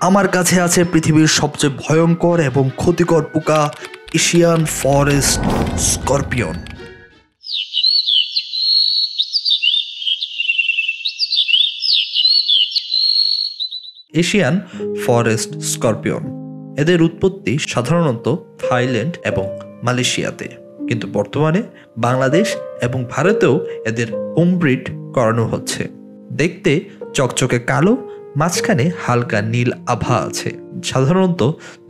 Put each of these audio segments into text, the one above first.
আমার কাছে আছে পৃথিবীর সবচেয়ে ভয়ঙ্কর এবং ক্ষতিকর পোকা Asian forest scorpion. Asian forest scorpion এদের উৎপত্তি সাধারণত থাইল্যান্ড এবং মালয়েশিয়াতে, কিন্তু বর্তমানে বাংলাদেশ এবং ভারতেও এদের হোমব্রিড করানো হচ্ছে। দেখতে চকচকে কালো, মাঝখানে হালকা নীল আভা আছে। সাধারণত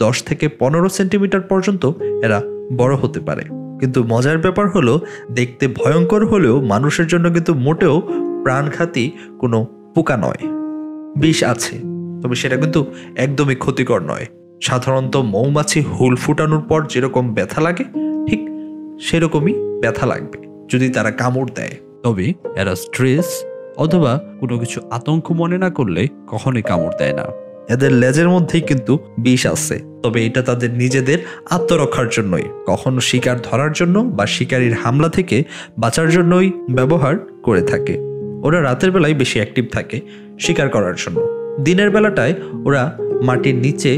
10 থেকে 15 সেন্টিমিটার পর্যন্ত এরা বড় হতে পারে। কিন্তু মজার ব্যাপার হলো, দেখতে ভয়ঙ্কর হলেও মানুষের জন্য কিন্তু মোটেও প্রাণঘাতী কোনো পোকা নয়। বিষ আছে, তবে সেটা কিন্তু একদমই ক্ষতিকর নয়। সাধারণত মৌমাছি হুল ফুটানোর পর যেরকম ব্যথা লাগে, ঠিক সেরকমই ব্যথা লাগবে যদি তারা কামড় দেয়। তবে এরা স্ট্রেস অথবা কোনো কিছু আতঙ্ক মনে না করলে কখনোই কামড় দেয় না। এদের লেজের মধ্যেই কিন্তু বিষ আছে, তবে এটা তাদের নিজেদের আত্মরক্ষার জন্যই, কখনো শিকার ধরার জন্য বা শিকারীর হামলা থেকে বাঁচার জন্যই ব্যবহার করে থাকে। ওরা রাতের বেলায় বেশি অ্যাক্টিভ থাকে শিকার করার জন্য। দিনের বেলাটায় ওরা মাটির নিচে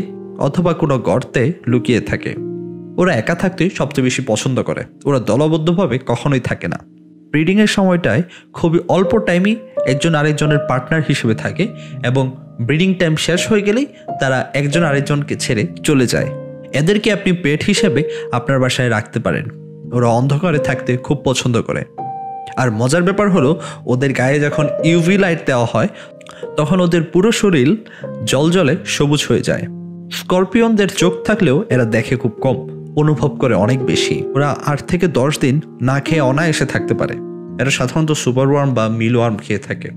অথবা কোনো গর্তে লুকিয়ে থাকে। ওরা একা থাকতে সবচেয়ে বেশি পছন্দ করে। ওরা দলবদ্ধভাবে কখনোই থাকে না। ব্রিডিংয়ের সময়টায় খুবই অল্প টাইমই একজন আরেকজনের পার্টনার হিসেবে থাকে এবং ব্রিডিং টাইম শেষ হয়ে গেলেই তারা একজন আরেকজনকে ছেড়ে চলে যায়। এদেরকে আপনি পেট হিসেবে আপনার বাসায় রাখতে পারেন। ওরা অন্ধকারে থাকতে খুব পছন্দ করে। আর মজার ব্যাপার হলো, ওদের গায়ে যখন ইউভি লাইট দেওয়া হয় তখন ওদের পুরো শরীর জ্বলজ্বলে সবুজ হয়ে যায়। স্করপিয়নদের চোখ থাকলেও এরা দেখে খুব কম, অনুভব করে অনেক বেশি। ওরা 8 থেকে 10 দিন না খেয়ে অনায়াসে থাকতে পারে। এরা সাধারণত সুপারওয়ার্ম বা মিলওয়ার্ম খেয়ে থাকে।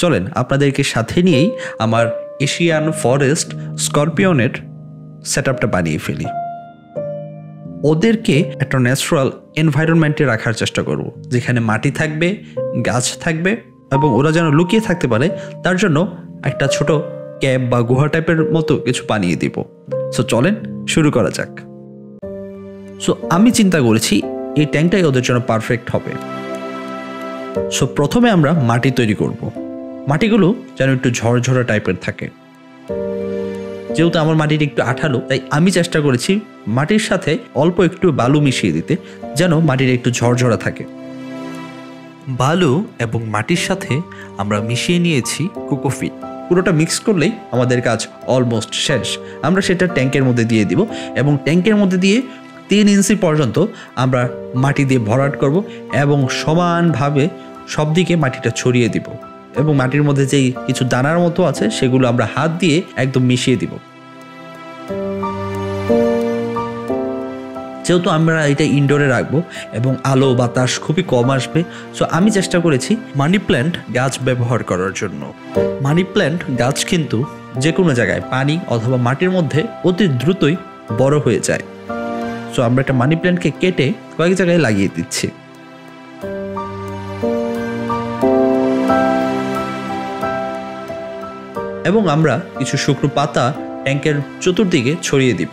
চলেন আপনাদেরকে সাথে নিয়েই আমার এশিয়ান ফরেস্ট স্করপিয়নের সেটআপটা বানিয়ে ফেলি। ওদেরকে একটা ন্যাচারাল এনভায়রনমেন্টে রাখার চেষ্টা করব, যেখানে মাটি থাকবে, গাছ থাকবে এবং ওরা যেন লুকিয়ে থাকতে পারে তার জন্য একটা ছোট ক্যাব বা গুহা টাইপের মতো কিছু বানিয়ে দিব। সো চলেন শুরু করা যাক। সো আমি চিন্তা করেছি এই ট্যাঙ্কটাই ওদের জন্য পারফেক্ট হবে। সো প্রথমে আমরা মাটি তৈরি করব। মাটিগুলো যেন একটু ঝরঝরা টাইপের থাকে। যেহেতু আমার মাটিটা একটু আঠালো, তাই আমি চেষ্টা করেছি মাটির সাথে অল্প একটু বালু মিশিয়ে দিতে, যেন মাটিটা একটু ঝরঝরা থাকে। বালু এবং মাটির সাথে আমরা মিশিয়ে নিয়েছি কোকোপিট। পুরোটা মিক্স করলেই আমাদের কাজ অলমোস্ট শেষ। আমরা সেটা ট্যাঙ্কের মধ্যে দিয়ে দিব এবং ট্যাঙ্কের মধ্যে দিয়ে 3 ইঞ্চি পর্যন্ত আমরা মাটি দিয়ে ভরাট করব এবং সমানভাবে সব দিকে মাটিটা ছড়িয়ে দিব এবং মাটির মধ্যে যেই কিছু দানার মতো আছে সেগুলো আমরা হাত দিয়ে একদম মিশিয়ে দিব। যেহেতু আমরা এটা ইনডোরে রাখবো এবং আলো বাতাস খুবই কম আসবে, সো আমি চেষ্টা করেছি মানি প্ল্যান্ট গাছ ব্যবহার করার জন্য। মানি প্ল্যান্ট গাছ কিন্তু যে কোনো জায়গায় পানি অথবা মাটির মধ্যে অতি দ্রুতই বড় হয়ে যায়। সো আমরা একটা মানি প্ল্যান্টকে কেটে কয়েক জায়গায় লাগিয়ে দিচ্ছি। এবং আমরা কিছু শুকনো পাতা ট্যাঙ্কের চতুর্দিকে ছড়িয়ে দিব।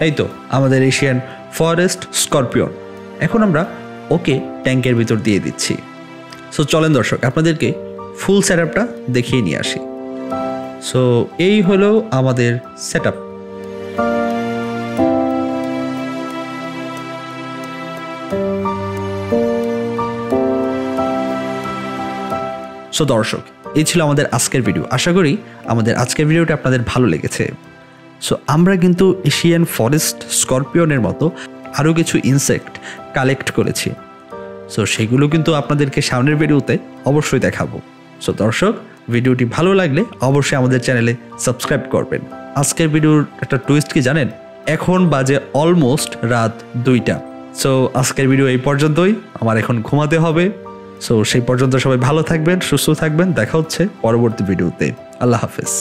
এই তো আমাদের এশিয়ান ফরেস্ট স্করপিয়ন। এখন আমরা ওকে ট্যাঙ্কের ভিতর দিয়ে দিচ্ছি। সো চলেন দর্শক আপনাদেরকে ফুল সেটআপটা দেখিয়ে নিয়ে আসি। সো এই হলো আমাদের সেটআপ। সো দর্শক, এই ছিল আমাদের আজকের ভিডিও। আশা করি আমাদের আজকের ভিডিওটা আপনাদের ভালো লেগেছে। সো আমরা কিন্তু এশিয়ান ফরেস্ট স্করপিয়নের মতো আরও কিছু ইনসেক্ট কালেক্ট করেছি। সো সেগুলো কিন্তু আপনাদেরকে সামনের ভিডিওতে অবশ্যই দেখাবো। সো দর্শক, ভিডিওটি ভালো লাগলে অবশ্যই আমাদের চ্যানেলে সাবস্ক্রাইব করবেন। আজকের ভিডিওর একটা টুইস্ট কি জানেন? এখন বাজে অলমোস্ট রাত 2টা। সো আজকের ভিডিও এই পর্যন্তই। আমার এখন ঘুমাতে হবে। সো সেই পর্যন্ত সবাই ভালো থাকবেন, সুস্থ থাকবেন। দেখা হচ্ছে পরবর্তী ভিডিওতে। আল্লাহ হাফেজ।